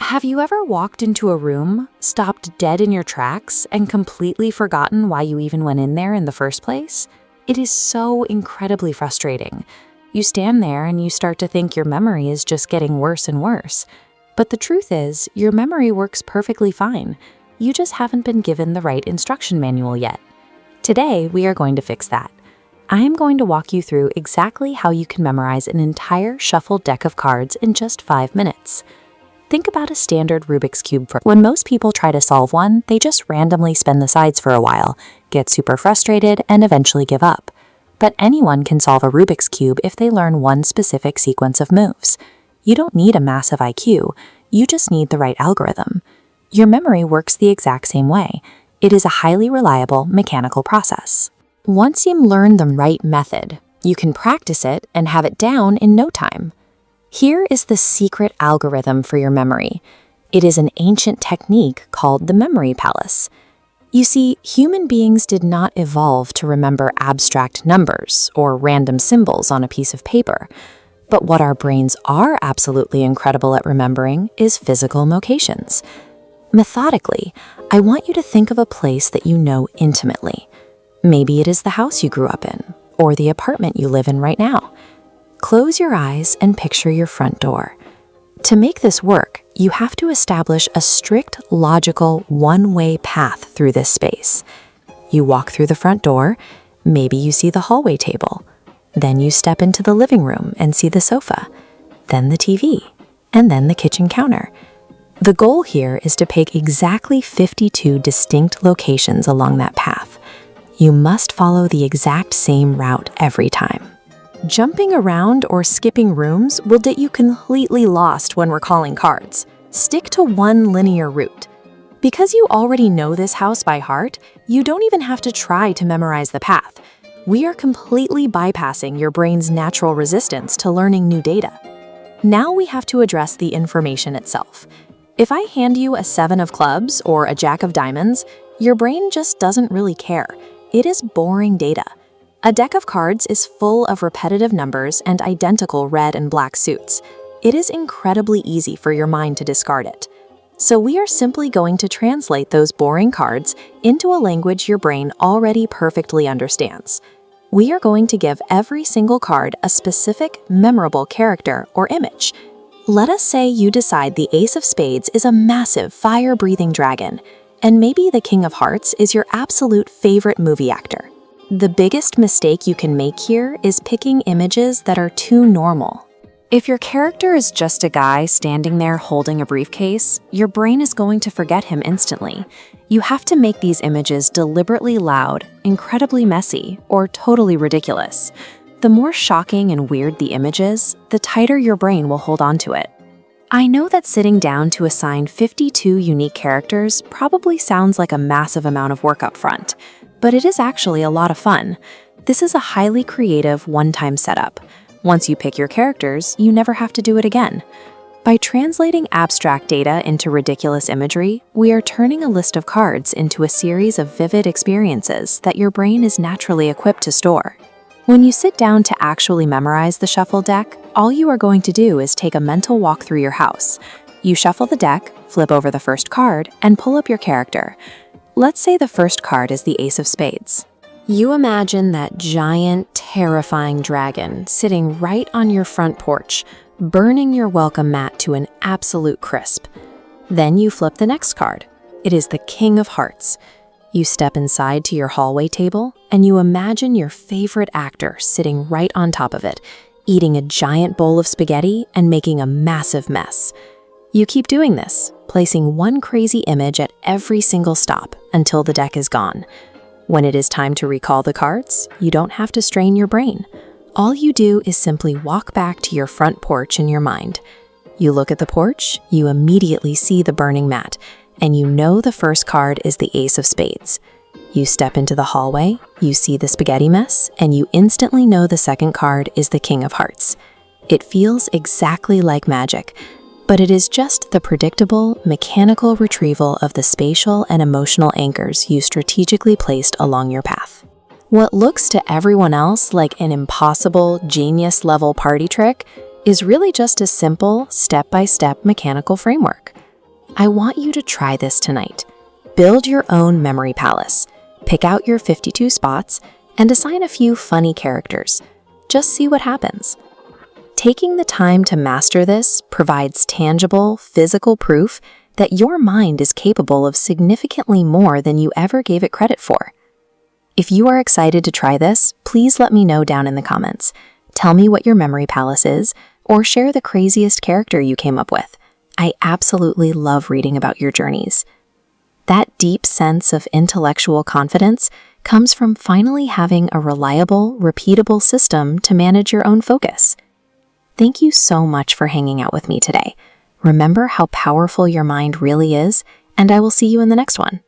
Have you ever walked into a room, stopped dead in your tracks, and completely forgotten why you even went in there in the first place? It is so incredibly frustrating. You stand there and you start to think your memory is just getting worse and worse. But the truth is, your memory works perfectly fine. You just haven't been given the right instruction manual yet. Today, we are going to fix that. I am going to walk you through exactly how you can memorize an entire shuffled deck of cards in just 5 minutes. Think about a standard Rubik's Cube. When most people try to solve one, they just randomly spin the sides for a while, get super frustrated, and eventually give up. But anyone can solve a Rubik's Cube if they learn one specific sequence of moves. You don't need a massive IQ, you just need the right algorithm. Your memory works the exact same way. It is a highly reliable mechanical process. Once you learn the right method, you can practice it and have it down in no time. Here is the secret algorithm for your memory. It is an ancient technique called the memory palace. You see, human beings did not evolve to remember abstract numbers or random symbols on a piece of paper. But what our brains are absolutely incredible at remembering is physical locations. Methodically, I want you to think of a place that you know intimately. Maybe it is the house you grew up in, or the apartment you live in right now. Close your eyes and picture your front door. To make this work, you have to establish a strict, logical, one-way path through this space. You walk through the front door, maybe you see the hallway table. Then you step into the living room and see the sofa, then the TV, and then the kitchen counter. The goal here is to pick exactly 52 distinct locations along that path. You must follow the exact same route every time. Jumping around or skipping rooms will get you completely lost when recalling cards. Stick to one linear route. Because you already know this house by heart, you don't even have to try to memorize the path. We are completely bypassing your brain's natural resistance to learning new data. Now we have to address the information itself. If I hand you a 7 of clubs or a jack of diamonds, your brain just doesn't really care. It is boring data. A deck of cards is full of repetitive numbers and identical red and black suits. It is incredibly easy for your mind to discard it. So we are simply going to translate those boring cards into a language your brain already perfectly understands. We are going to give every single card a specific, memorable character or image. Let us say you decide the Ace of Spades is a massive, fire-breathing dragon, and maybe the King of Hearts is your absolute favorite movie actor. The biggest mistake you can make here is picking images that are too normal. If your character is just a guy standing there holding a briefcase, your brain is going to forget him instantly. You have to make these images deliberately loud, incredibly messy, or totally ridiculous. The more shocking and weird the image is, the tighter your brain will hold on to it. I know that sitting down to assign 52 unique characters probably sounds like a massive amount of work up front, but it is actually a lot of fun. This is a highly creative, one-time setup. Once you pick your characters, you never have to do it again. By translating abstract data into ridiculous imagery, we are turning a list of cards into a series of vivid experiences that your brain is naturally equipped to store. When you sit down to actually memorize the shuffle deck, all you are going to do is take a mental walk through your house. You shuffle the deck, flip over the first card, and pull up your character. Let's say the first card is the Ace of Spades. You imagine that giant, terrifying dragon sitting right on your front porch, burning your welcome mat to an absolute crisp. Then you flip the next card. It is the King of Hearts. You step inside to your hallway table, and you imagine your favorite actor sitting right on top of it, eating a giant bowl of spaghetti and making a massive mess. You keep doing this, placing one crazy image at every single stop until the deck is gone. When it is time to recall the cards, you don't have to strain your brain. All you do is simply walk back to your front porch in your mind. You look at the porch, you immediately see the burning mat, and you know the first card is the Ace of Spades. You step into the hallway, you see the spaghetti mess, and you instantly know the second card is the King of Hearts. It feels exactly like magic, but it is just the predictable, mechanical retrieval of the spatial and emotional anchors you strategically placed along your path. What looks to everyone else like an impossible, genius-level party trick is really just a simple, step-by-step mechanical framework. I want you to try this tonight. Build your own memory palace. Pick out your 52 spots and assign a few funny characters. Just see what happens. Taking the time to master this provides tangible, physical proof that your mind is capable of significantly more than you ever gave it credit for. If you are excited to try this, please let me know down in the comments. Tell me what your memory palace is, or share the craziest character you came up with. I absolutely love reading about your journeys. That deep sense of intellectual confidence comes from finally having a reliable, repeatable system to manage your own focus. Thank you so much for hanging out with me today. Remember how powerful your mind really is, and I will see you in the next one.